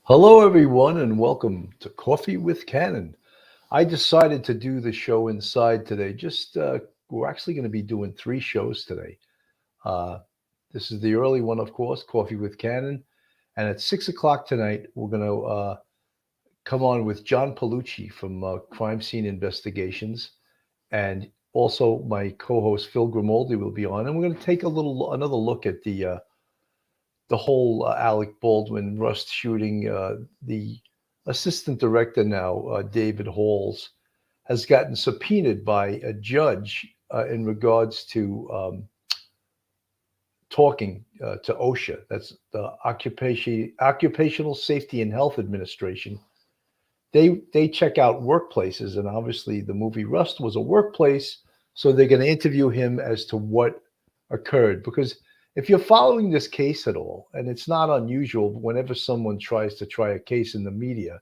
Hello, everyone, and welcome to Coffee with Cannon. I decided to do the show inside today. We're actually going to be doing three shows today. Uh, this is the early one, of course, Coffee with Cannon. And at 6 o'clock tonight, we're going to come on with John Palucci from Crime Scene Investigations. And also, my co host, Phil Grimaldi, will be on. And we're going to take another look at the whole Alec Baldwin Rust shooting. The assistant director now, David Halls, has gotten subpoenaed by a judge in regards to talking to OSHA. That's the Occupational Safety and Health Administration. They check out workplaces, and obviously the movie Rust was a workplace, so they're going to interview him as to what occurred. Because if you're following this case at all, and it's not unusual whenever someone tries to try a case in the media.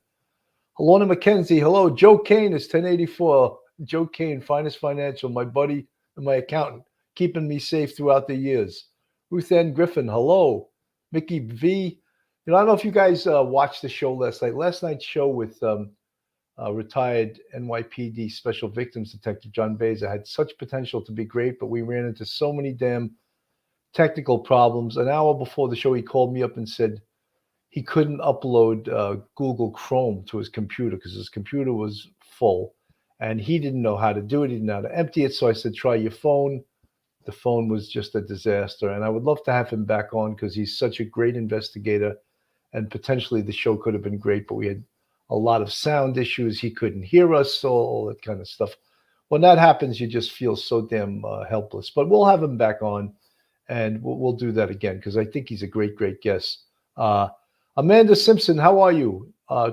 Hello to Mackenzie. Hello, Joe Kane is 1084. Joe Kane, Finest Financial, my buddy and my accountant, keeping me safe throughout the years. Ruth Ann Griffin, hello. Mickey V. I don't know if you guys watched the show last night. Last night's show with retired NYPD Special Victims Detective John Beza had such potential to be great, but we ran into so many damn technical problems. An hour before the show, he called me up and said he couldn't upload Google Chrome to his computer because his computer was full, and he didn't know how to do it. He didn't know how to empty it. So I said, try your phone. The phone was just a disaster, and I would love to have him back on because he's such a great investigator, and potentially the show could have been great, but we had a lot of sound issues. He couldn't hear us, all that kind of stuff. When that happens, you just feel so damn helpless. But we'll have him back on, and we'll do that again because I think he's a great, great guest. Amanda Simpson, how are you?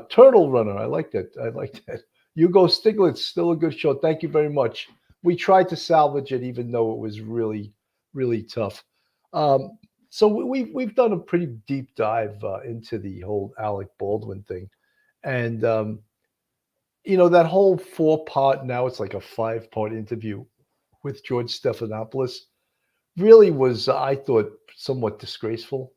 Turtle Runner, I like that. I like that. Hugo Stiglitz, still a good show. Thank you very much. We tried to salvage it, even though it was really, really tough. So we've done a pretty deep dive into the whole Alec Baldwin thing, and that whole 4-part, now it's like a 5-part interview with George Stephanopoulos really was, I thought, somewhat disgraceful.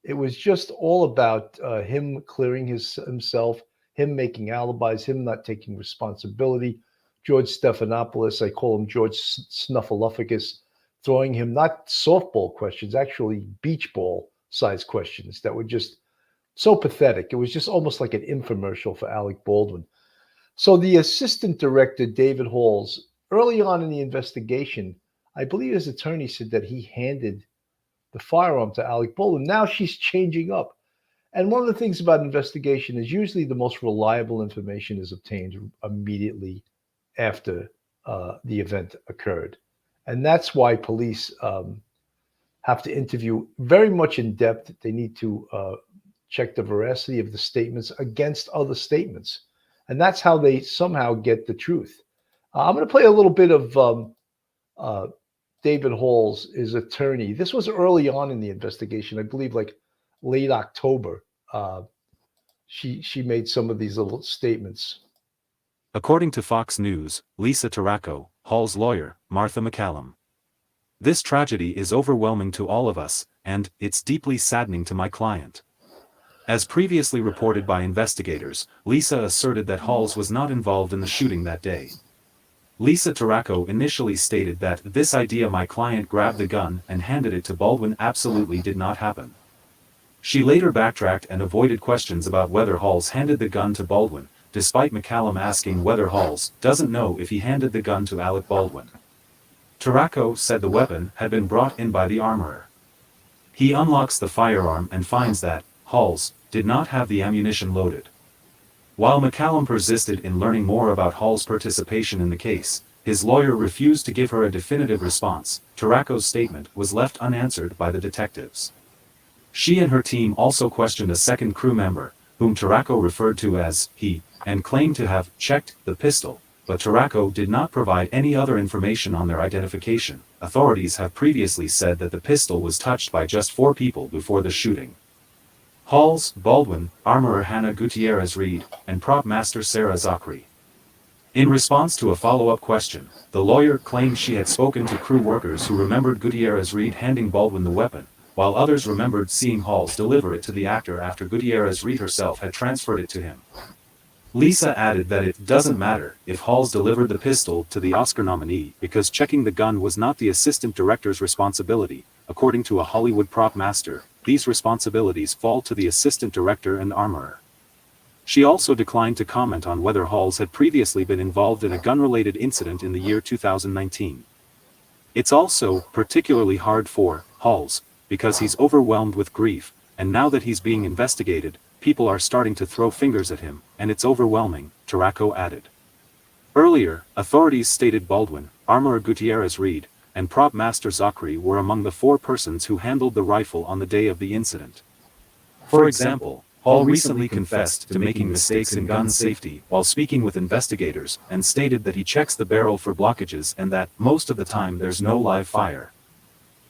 It was just all about him clearing himself, him making alibis, him not taking responsibility. George Stephanopoulos, I call him George Snuffleupagus, throwing him not softball questions, actually beach ball size questions that were just so pathetic. It was just almost like an infomercial for Alec Baldwin. So the assistant director, David Halls, early on in the investigation, I believe his attorney said that he handed the firearm to Alec Baldwin. Now she's changing up. And one of the things about investigation is usually the most reliable information is obtained immediately after the event occurred. And that's why police have to interview very much in depth. They need to check the veracity of the statements against other statements. And that's how they somehow get the truth. I'm going to play a little bit of David Halls, his attorney. This was early on in the investigation, I believe like late October. She made some of these little statements. According to Fox News, Lisa Tarraco, Hall's lawyer, Martha McCallum. This tragedy is overwhelming to all of us, and it's deeply saddening to my client. As previously reported by investigators, Lisa asserted that Halls was not involved in the shooting that day. Lisa Tarraco initially stated that this idea my client grabbed the gun and handed it to Baldwin absolutely did not happen. She later backtracked and avoided questions about whether Halls handed the gun to Baldwin, despite McCallum asking whether Halls doesn't know if he handed the gun to Alec Baldwin. Tarraco said the weapon had been brought in by the armorer. He unlocks the firearm and finds that Halls did not have the ammunition loaded. While McCallum persisted in learning more about Hall's participation in the case, his lawyer refused to give her a definitive response. Tarraco's statement was left unanswered by the detectives. She and her team also questioned a second crew member, whom Tarraco referred to as he, and claimed to have checked the pistol, but Tarraco did not provide any other information on their identification. Authorities have previously said that the pistol was touched by just 4 people before the shooting: Halls, Baldwin, armorer Hannah Gutierrez-Reed, and prop master Sarah Zachary. In response to a follow-up question, the lawyer claimed she had spoken to crew workers who remembered Gutierrez-Reed handing Baldwin the weapon, while others remembered seeing Halls deliver it to the actor after Gutierrez-Reed herself had transferred it to him. Lisa added that it doesn't matter if Halls delivered the pistol to the Oscar nominee because checking the gun was not the assistant director's responsibility. According to a Hollywood prop master, these responsibilities fall to the assistant director and armorer. She also declined to comment on whether Halls had previously been involved in a gun-related incident in the year 2019. It's also particularly hard for Halls because he's overwhelmed with grief, and now that he's being investigated, people are starting to throw fingers at him, and it's overwhelming, Taraco added. Earlier, authorities stated Baldwin, armorer Gutierrez-Reed, and prop master Zachary were among the 4 persons who handled the rifle on the day of the incident. For example, Hall recently confessed to making mistakes in gun safety while speaking with investigators and stated that he checks the barrel for blockages and that, most of the time, there's no live fire.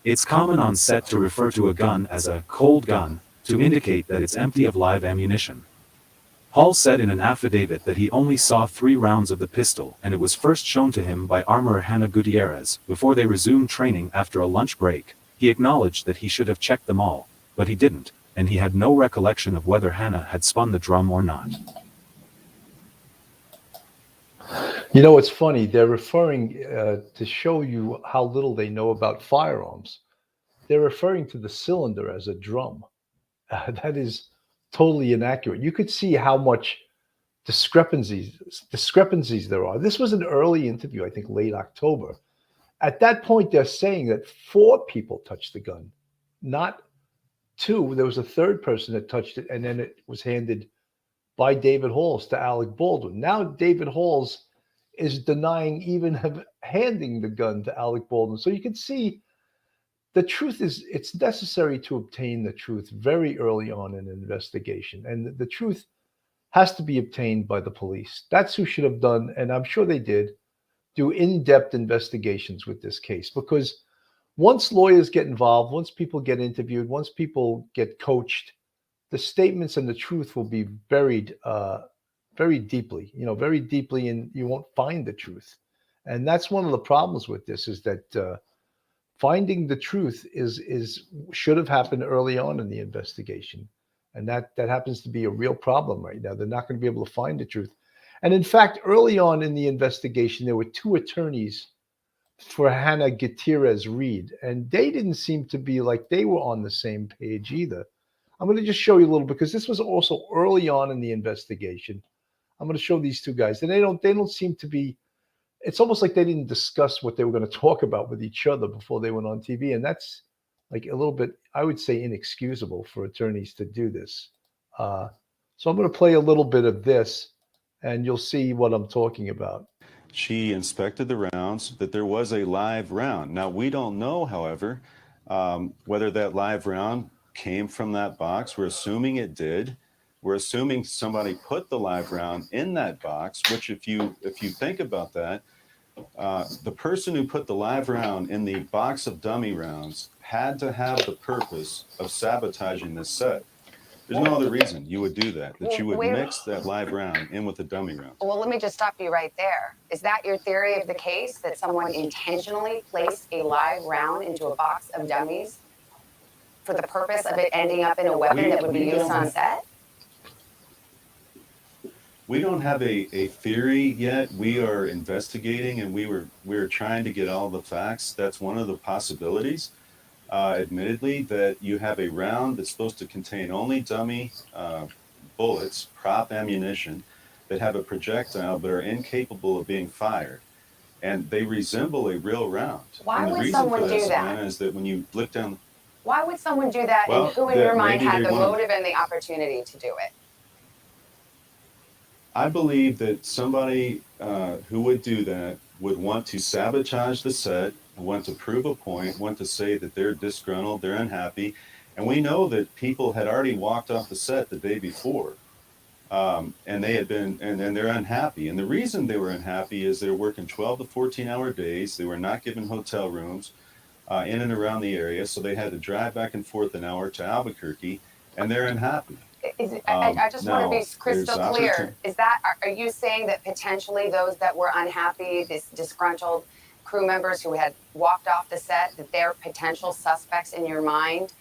It's common on set to refer to a gun as a cold gun to indicate that it's empty of live ammunition. Hall said in an affidavit that he only saw 3 rounds of the pistol and it was first shown to him by armorer Hannah Gutierrez before they resumed training after a lunch break. He acknowledged that he should have checked them all, but he didn't, and he had no recollection of whether Hannah had spun the drum or not. You know, it's funny. They're referring to show you how little they know about firearms. They're referring to the cylinder as a drum. That is totally inaccurate. You could see how much discrepancies there are. This was an early interview, I think late October. At that point, they're saying that 4 people touched the gun, not 2. There was a 3rd person that touched it, and then it was handed by David Halls to Alec Baldwin. Now David Halls is denying even handing the gun to Alec Baldwin. So you can see the truth is, it's necessary to obtain the truth very early on in an investigation. And the truth has to be obtained by the police. That's who should have done, and I'm sure they did, do in-depth investigations with this case. Because once lawyers get involved, once people get interviewed, once people get coached, the statements and the truth will be buried very deeply, very deeply, and you won't find the truth. And that's one of the problems with this, is that finding the truth should have happened early on in the investigation. And that happens to be a real problem right now. They're not going to be able to find the truth. And in fact, early on in the investigation, there were 2 attorneys for Hannah Gutierrez-Reed, and they didn't seem to be like they were on the same page either. I'm going to just show you a little, because this was also early on in the investigation. I'm going to show these 2 guys, and they don't seem to be. It's almost like they didn't discuss what they were going to talk about with each other before they went on TV, and that's like a little bit, I would say, inexcusable for attorneys to do this. So I'm going to play a little bit of this, and you'll see what I'm talking about. She inspected the rounds, that there was a live round. Now, we don't know, however, whether that live round came from that box. We're assuming it did. We're assuming somebody put the live round in that box, which if you think about that, the person who put the live round in the box of dummy rounds had to have the purpose of sabotaging this set. There's no other reason you would do that you would mix that live round in with the dummy round. Well, let me just stop you right there. Is that your theory of the case, that someone intentionally placed a live round into a box of dummies for the purpose of it ending up in a weapon that would be used on set? We don't have a theory yet. We are investigating, and we're trying to get all the facts. That's one of the possibilities. Admittedly, that you have a round that's supposed to contain only dummy bullets, prop ammunition, that have a projectile but are incapable of being fired. And they resemble a real round. Why and the would reason someone for that, do that? Savannah, is that when you look down... Why would someone do that, Well, and who in your mind had the maybe they want- motive and the opportunity to do it? I believe that somebody who would do that would want to sabotage the set, want to prove a point, want to say that they're disgruntled, they're unhappy. And we know that people had already walked off the set the day before. And they had been, and they're unhappy. And the reason they were unhappy is they're working 12 to 14-hour days. They were not given hotel rooms in and around the area. So they had to drive back and forth an hour to Albuquerque, and they're unhappy. I just want to be crystal clear. opportunity. Are you saying that potentially those that were unhappy, this disgruntled crew members who had walked off the set, that they're potential suspects in your mind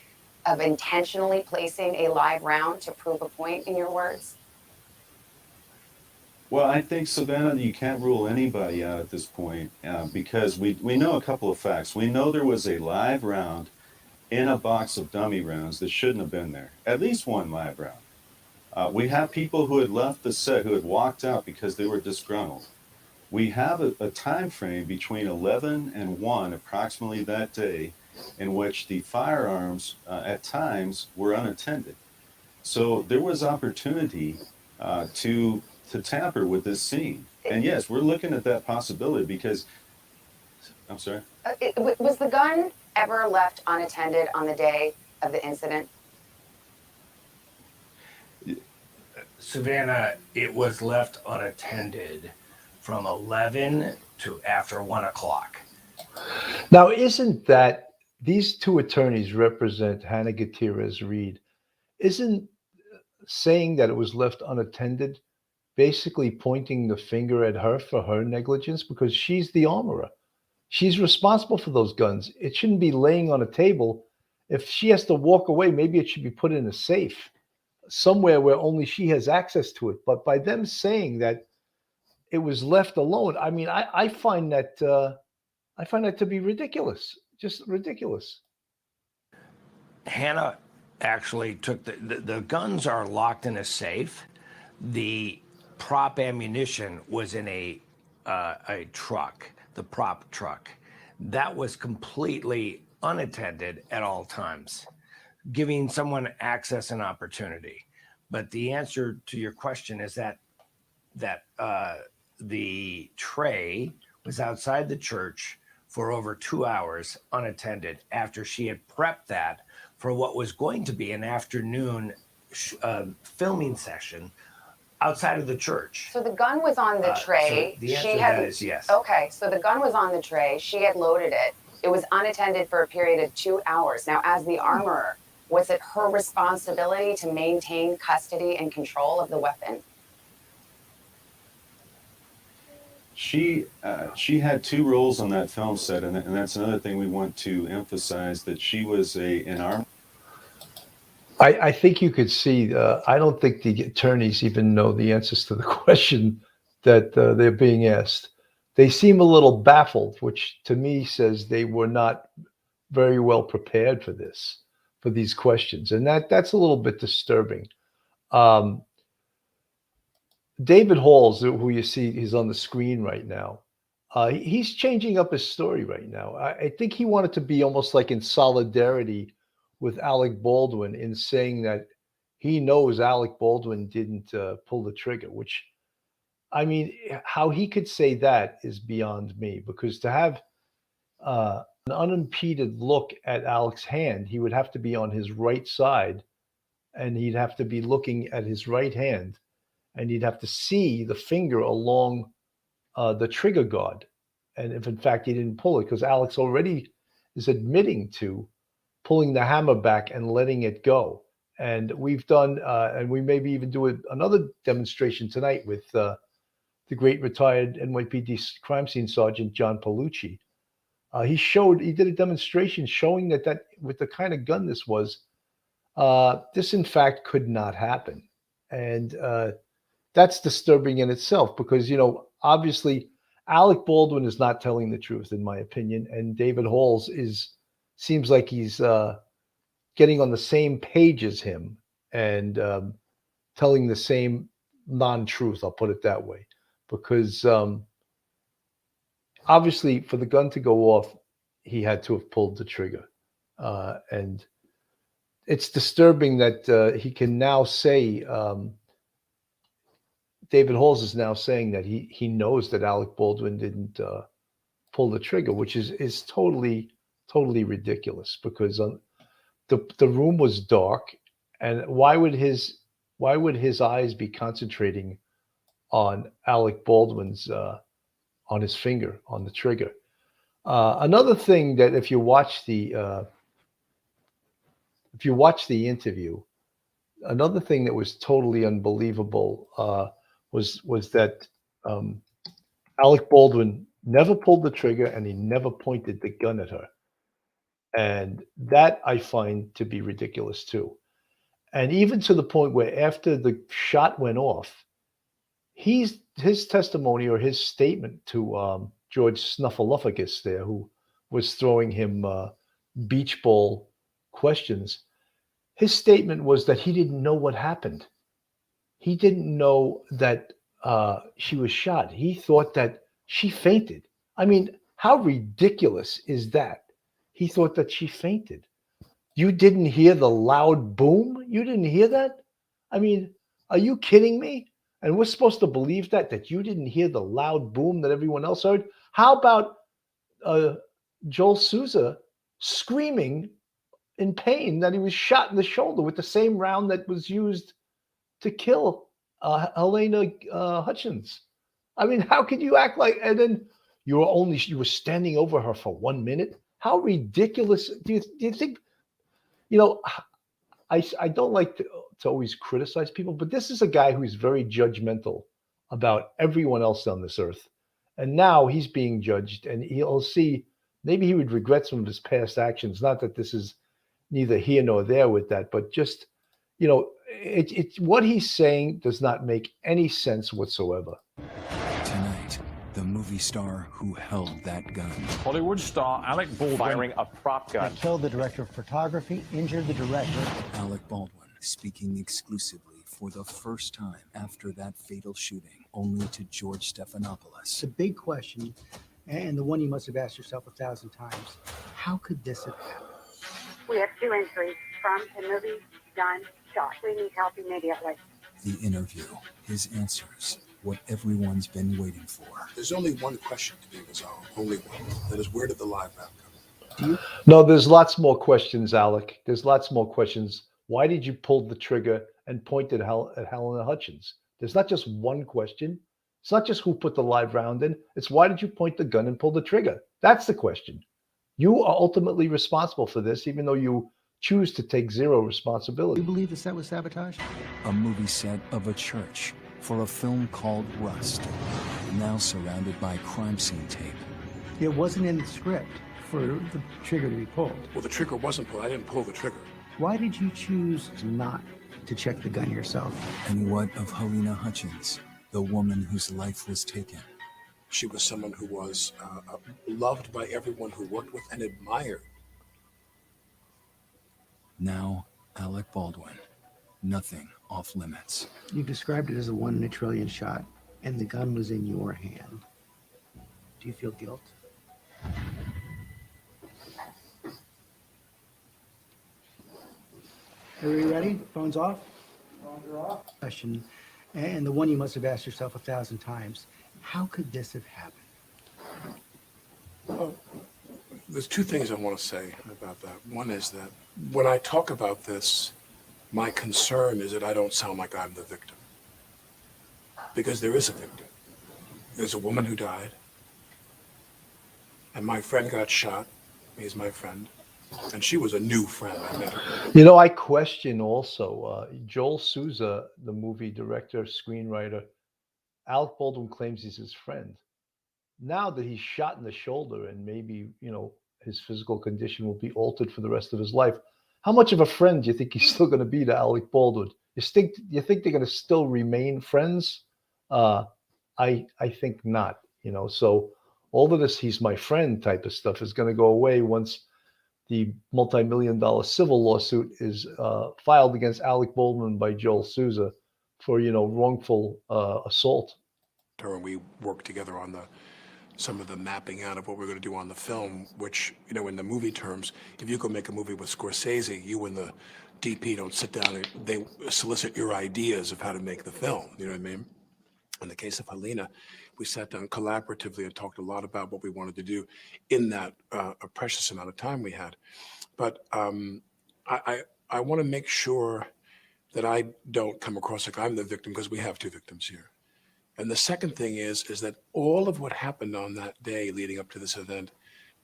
of intentionally placing a live round to prove a point, in your words? Well, I think, Savannah, you can't rule anybody out at this point because we know a couple of facts. We know there was a live round in a box of dummy rounds that shouldn't have been there. At least one live round. We have people who had left the set, who had walked out because they were disgruntled. We have a time frame between 11 and 1, approximately that day, in which the firearms at times were unattended. So there was opportunity to tamper with this scene. And yes, we're looking at that possibility because, I'm sorry? Was the gun ever left unattended on the day of the incident? Savannah, it was left unattended from 11 to after 1 o'clock. Now, isn't that these two attorneys represent Hannah Gutierrez Reed? Isn't saying that it was left unattended basically pointing the finger at her for her negligence? Because she's the armorer. She's responsible for those guns. It shouldn't be laying on a table. If she has to walk away, maybe it should be put in a safe somewhere where only she has access to it. But by them saying that it was left alone, I mean, I find that to be ridiculous, just ridiculous. Hannah actually took the guns are locked in a safe. The prop ammunition was in a truck, the prop truck. That was completely unattended at all times, giving someone access and opportunity. But the answer to your question is that the tray was outside the church for over 2 hours unattended after she had prepped that for what was going to be an afternoon filming session outside of the church. So the gun was on the tray. So the answer to that is yes. Okay, so the gun was on the tray. She had loaded it. It was unattended for a period of 2 hours. Now, as the armorer, was it her responsibility to maintain custody and control of the weapon? She had two roles on that film set, and that's another thing we want to emphasize, that she was an arm. I think you could see. I don't think the attorneys even know the answers to the question that they're being asked. They seem a little baffled, which to me says they were not very well prepared for these questions, and that's a little bit disturbing. David Halls, who you see is on the screen right now, he's changing up his story right now. I think he wanted to be almost like in solidarity with Alec Baldwin in saying that he knows Alec Baldwin didn't pull the trigger, which, I mean, how he could say that is beyond me, because to have an unimpeded look at Alec's hand, he would have to be on his right side and he'd have to be looking at his right hand and you'd have to see the finger along the trigger guard. And if in fact he didn't pull it, because Alex already is admitting to pulling the hammer back and letting it go. And we've done, and we maybe even do another demonstration tonight with the great retired NYPD crime scene sergeant John Palucci. He did a demonstration showing that with the kind of gun this was, this in fact could not happen. And that's disturbing in itself because, obviously Alec Baldwin is not telling the truth, in my opinion. And David Halls seems like he's getting on the same page as him and telling the same non-truth, I'll put it that way. Because obviously for the gun to go off, he had to have pulled the trigger. And it's disturbing that he can now say, David Halls is now saying that he knows that Alec Baldwin didn't pull the trigger, which is totally ridiculous, because the room was dark, and why would his eyes be concentrating on Alec Baldwin's on his finger on the trigger? Another thing that if you watch the interview, another thing that was totally unbelievable was that Alec Baldwin never pulled the trigger and he never pointed the gun at her. And that I find to be ridiculous too. And even to the point where after the shot went off, his testimony or his statement to George Snuffleupagus there, who was throwing him beach ball questions, his statement was that he didn't know what happened. He didn't know that she was shot. He thought that she fainted. I mean, how ridiculous is that? He thought that she fainted. You didn't hear the loud boom? You didn't hear that? I mean, are you kidding me? And we're supposed to believe that you didn't hear the loud boom that everyone else heard? How about Joel Souza screaming in pain that he was shot in the shoulder with the same round that was used to kill Helena Hutchins? I mean, how could you act like? And then you were standing over her for 1 minute. How ridiculous do you think? You know, I don't like to always criticize people, but this is a guy who's very judgmental about everyone else on this earth. And now he's being judged, and he'll see, maybe he would regret some of his past actions. Not that this is neither here nor there with that, but just, it's what he's saying does not make any sense whatsoever. Tonight, the movie star who held that gun. Hollywood star Alec Baldwin firing a prop gun. That killed the director of photography, injured the director. Alec Baldwin speaking exclusively for the first time after that fatal shooting, only to George Stephanopoulos. The big question, and the one you must have asked yourself 1,000 times, how could this have happened? We have 2 injuries from the movie gun shot. We need help immediately. The interview, his answers, what everyone's been waiting for. There's only one question to be resolved, only one. That is, where did the live round come? No, there's lots more questions, Alec. There's lots more questions. Why did you pull the trigger and point at Helena Hutchins? There's not just one question. It's not just who put the live round in. It's why did you point the gun and pull the trigger? That's the question. You are ultimately responsible for this, even though you choose to take zero responsibility. You believe the set was sabotaged? A movie set of a church for a film called Rust, now surrounded by crime scene tape. It wasn't in the script for the trigger to be pulled. Well, the trigger wasn't pulled. I didn't pull the trigger. Why did you choose not to check the gun yourself? And what of Helena Hutchins, the woman whose life was taken? She was someone who was loved by everyone who worked with and admired. Now, Alec Baldwin. Nothing off limits. You described it as a 1 in a trillion shot, and the gun was in your hand. Do you feel guilt? Are we ready? Phones off? Phones are off. Question, and the one you must have asked yourself 1,000 times. How could this have happened? Well, there's 2 things I want to say about that. One is that when I talk about this, my concern is that I don't sound like I'm the victim. Because there is a victim. There's a woman who died, and my friend got shot. He's my friend. And she was a new friend. I met her. I question also Joel Souza, the movie director, screenwriter. Alec Baldwin claims he's his friend. Now that he's shot in the shoulder and maybe, his physical condition will be altered for the rest of his life, how much of a friend do you think he's still going to be to Alec Baldwin? You think they're going to still remain friends? I think not. So all of this "he's my friend" type of stuff is going to go away once the multi-million-dollar civil lawsuit is filed against Alec Baldwin by Joel Souza for wrongful assault. And we worked together on some of the mapping out of what we're going to do on the film, which, in the movie terms, if you go make a movie with Scorsese, you and the DP don't sit down and they solicit your ideas of how to make the film. You know what I mean? In the case of Helena, we sat down collaboratively and talked a lot about what we wanted to do in that a precious amount of time we had. But I want to make sure that I don't come across like I'm the victim, because we have 2 victims here. And the second thing is that all of what happened on that day leading up to this event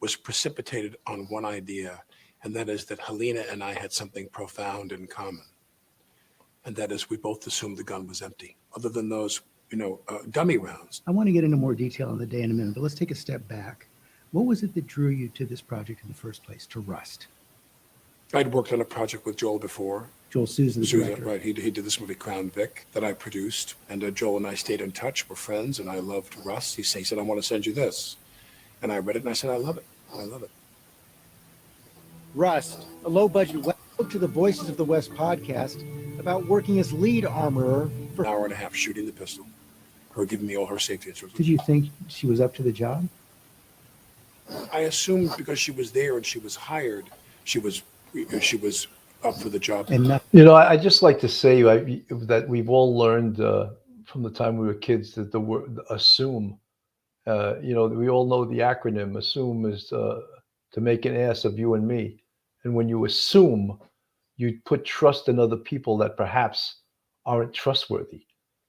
was precipitated on one idea, and that is that Helena and I had something profound in common. And that is, we both assumed the gun was empty, other than those, dummy rounds. I want to get into more detail on the day in a minute, but let's take a step back. What was it that drew you to this project in the first place, to Rust? I'd worked on a project with Joel before. Joel Souza, the director. Right. He did this movie Crown Vic that I produced, and Joel and I stayed in touch. We're friends, and I loved Rust. He said, "I want to send you this," and I read it, and I said, "I love it. I love it." Rust, a low-budget web spoke to the Voices of the West podcast about working as lead armorer for An hour and a half shooting the pistol, her giving me all her safety instructions. Did you think she was up to the job? I assumed because she was there and she was hired, she was up for the job. And I just like to say that we've all learned from the time we were kids that the word assume. We all know the acronym. Assume is to make an ass of you and me. And when you assume, you put trust in other people that perhaps aren't trustworthy.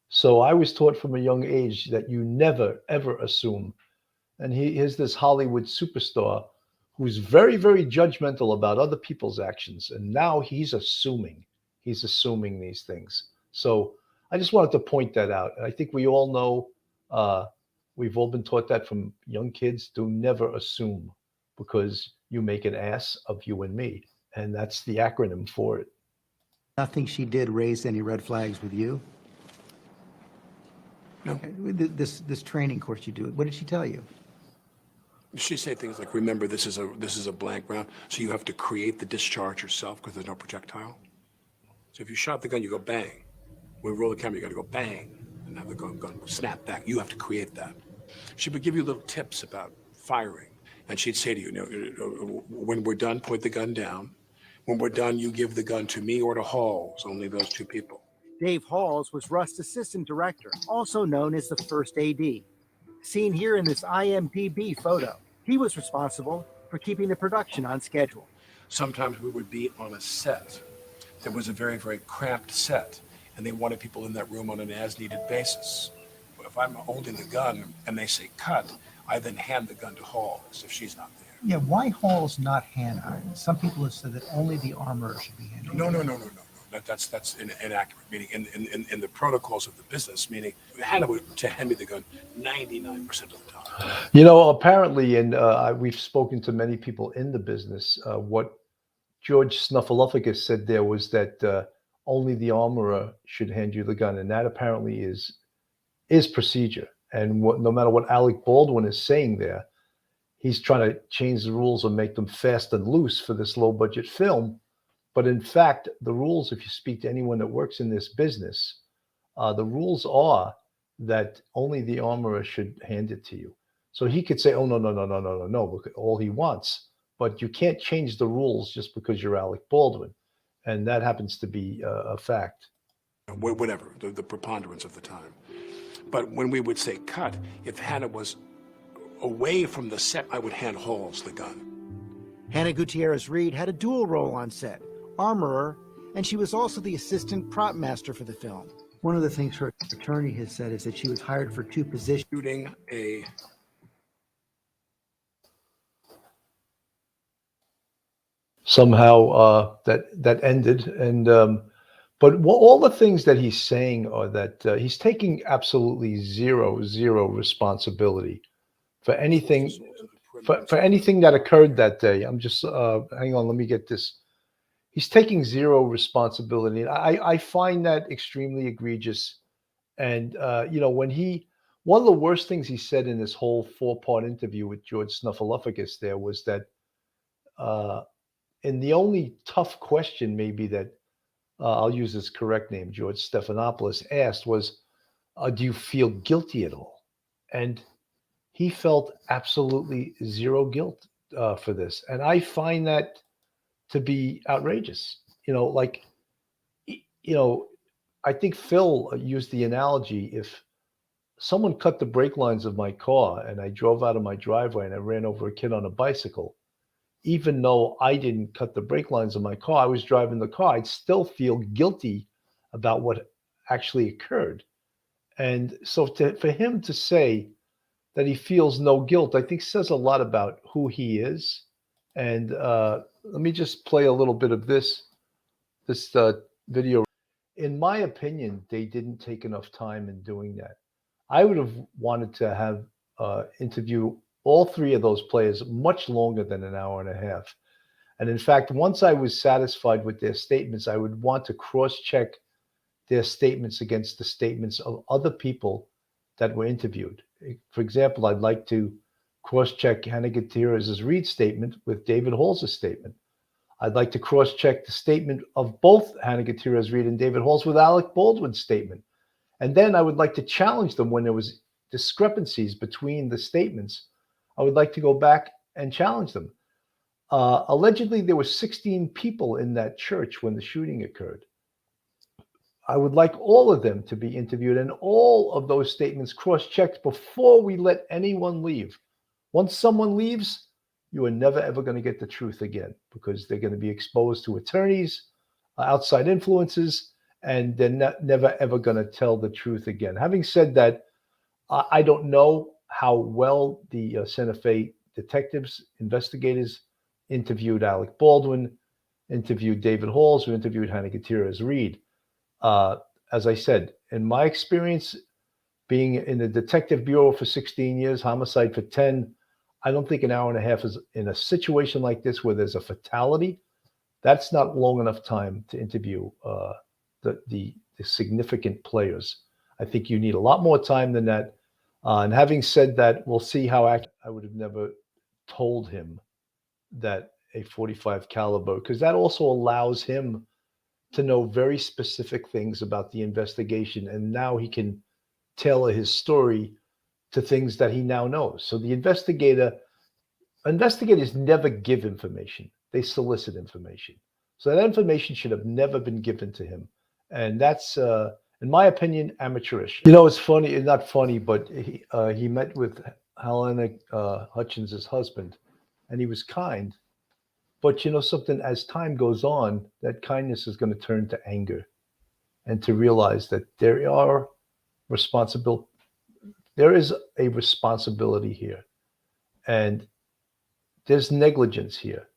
So I was taught from a young age that you never, ever assume. And here's this Hollywood superstar who's very, very judgmental about other people's actions. And now he's assuming these things. So I just wanted to point that out. I think we all know, we've all been taught that from young kids. Do never assume, because you make an ass of you and me. And that's the acronym for it. nothing she did raised any red flags with you? No. This training course you do, what did she tell you? She said things like, "Remember, this is a blank round, so you have to create the discharge yourself because there's no projectile. So if you shot the gun, you go bang. When we roll the camera, you got to go bang and have the gun snap back. You have to create that." She would give you little tips about firing, and she'd say to you, "When we're done, point the gun down. When we're done, you give the gun to me or to Halls, only those two people." Dave Halls was Rust's assistant director, also known as the first AD. Seen here in this IMDb photo, he was responsible for keeping the production on schedule. Sometimes we would be on a set that was a very, very cramped set, and they wanted people in that room on an as-needed basis. If I'm holding the gun and they say cut, I then hand the gun to Halls if she's not there. Yeah, why Halls, not hand iron? Some people have said that only the armorer should be handling. No. That's inaccurate. Meaning in the protocols of the business, meaning Hannah would to hand me the gun 99% of the time. Apparently, and we've spoken to many people in the business. What George Snuffleupagus said there was that only the armorer should hand you the gun, and that apparently is procedure. And no matter what Alec Baldwin is saying there, he's trying to change the rules or make them fast and loose for this low-budget film. But in fact, the rules, if you speak to anyone that works in this business, the rules are that only the armorer should hand it to you. So he could say, "Oh, no," all he wants. But you can't change the rules just because you're Alec Baldwin. And that happens to be a fact. Whatever, the preponderance of the time. But when we would say cut, if Hannah was away from the set, I would hand Halls the gun. Hannah Gutierrez-Reed had a dual role on set, armorer, and she was also the assistant prop master for the film. One of the things her attorney has said is that she was hired for two positions. Shooting a Somehow that ended, and but all the things that he's saying are that he's taking absolutely zero responsibility for anything for anything that occurred that day. I'm just hang on, let me get this. He's taking zero responsibility. And I find that extremely egregious. And one of the worst things he said in this whole 4-part interview with George Snuffleupagus there was that and the only tough question maybe that I'll use his correct name, George Stephanopoulos, asked was, do you feel guilty at all? And he felt absolutely zero guilt for this. And I find that to be outrageous. I think Phil used the analogy, if someone cut the brake lines of my car and I drove out of my driveway and I ran over a kid on a bicycle, even though I didn't cut the brake lines of my car, I was driving the car, I'd still feel guilty about what actually occurred. And so for him to say that he feels no guilt, I think says a lot about who he is. And let me just play a little bit of this video. In my opinion, they didn't take enough time in doing that. I would have wanted to have interview all three of those players much longer than an hour and a half. And in fact, once I was satisfied with their statements, I would want to cross-check their statements against the statements of other people that were interviewed. For example, I'd like to cross-check Hannah Gutierrez's Reed statement with David Hall's statement. I'd like to cross-check the statement of both Hannah Gutierrez Reed and David Hall's with Alec Baldwin's statement. And then I would like to challenge them when there was discrepancies between the statements. I would like to go back and challenge them. Allegedly, there were 16 people in that church when the shooting occurred. I would like all of them to be interviewed and all of those statements cross-checked before we let anyone leave. Once someone leaves, you are never, ever going to get the truth again because they're going to be exposed to attorneys, outside influences, and they're never, ever going to tell the truth again. Having said that, I don't know how well the Santa Fe detectives, investigators interviewed Alec Baldwin, interviewed David Halls, who interviewed Hannah Gutierrez Reed. As I said, in my experience, being in the detective bureau for 16 years, homicide for 10, I don't think an hour and a half is, in a situation like this where there's a fatality, that's not long enough time to interview the significant players. I think you need a lot more time than that. And having said that, we'll see how I would have never told him that a 45 caliber, because that also allows him to know very specific things about the investigation. And now he can tailor his story to things that he now knows. So the investigators never give information. They solicit information. So that information should have never been given to him. And that's, in my opinion, amateurish. You know, it's funny, it's not funny, but he met with Helena Hutchins' husband, and he was kind. But you know something, as time goes on, that kindness is going to turn to anger and to realize that there is a responsibility here and there's negligence here.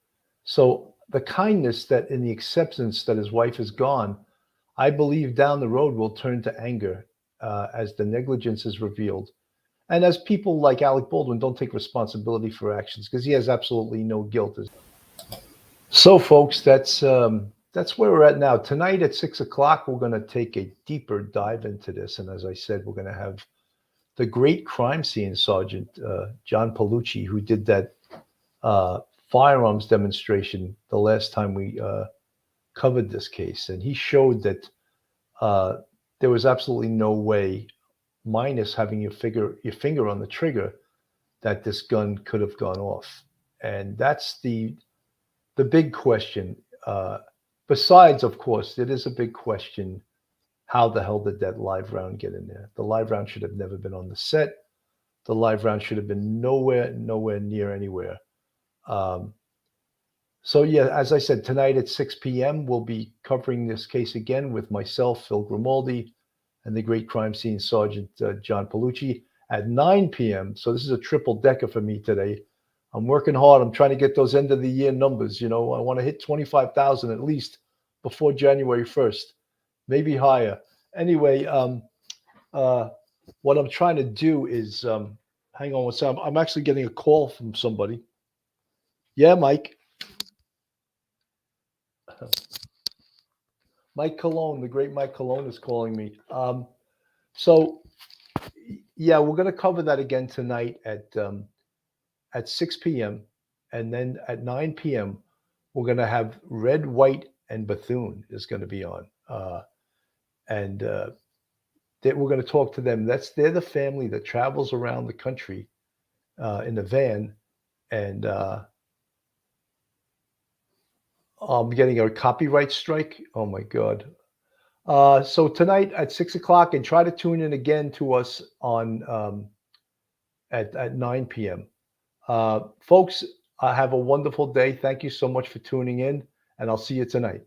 So the kindness that in the acceptance that his wife is gone, I believe down the road will turn to anger as the negligence is revealed. And as people like Alec Baldwin don't take responsibility for actions because he has absolutely no guilt. So, folks, that's where we're at now. Tonight at 6 o'clock, we're going to take a deeper dive into this. And as I said, we're going to have the great crime scene sergeant, John Palucci, who did that firearms demonstration the last time we covered this case. And he showed that there was absolutely no way, minus having your finger on the trigger, that this gun could have gone off. And that's the big question. Besides, of course, it is a big question, how the hell did that live round get in there? The live round should have never been on the set. The live round should have been nowhere near anywhere. So yeah, as I said, tonight at 6 p.m., we'll be covering this case again with myself, Phil Grimaldi, and the great crime scene sergeant, John Palucci, at 9 p.m. So this is a triple decker for me today. I'm working hard. I'm trying to get those end of the year numbers. You know, I want to hit 25,000 at least before January 1st, maybe higher. Anyway, what I'm trying to do is, hang on one second. I'm actually getting a call from somebody. Yeah, Mike. Mike Colon, the great Mike Colon is calling me. So yeah, we're going to cover that again tonight at 6 p.m. And then at 9 p.m., we're going to have Red, White, and Bethune is going to be on. And we're going to talk to them. They're the family that travels around the country in a van. And I'm getting a copyright strike. Oh, my God. So tonight at 6 o'clock, and try to tune in again to us on at 9 p.m. Folks, have a wonderful day. Thank you so much for tuning in, and I'll see you tonight.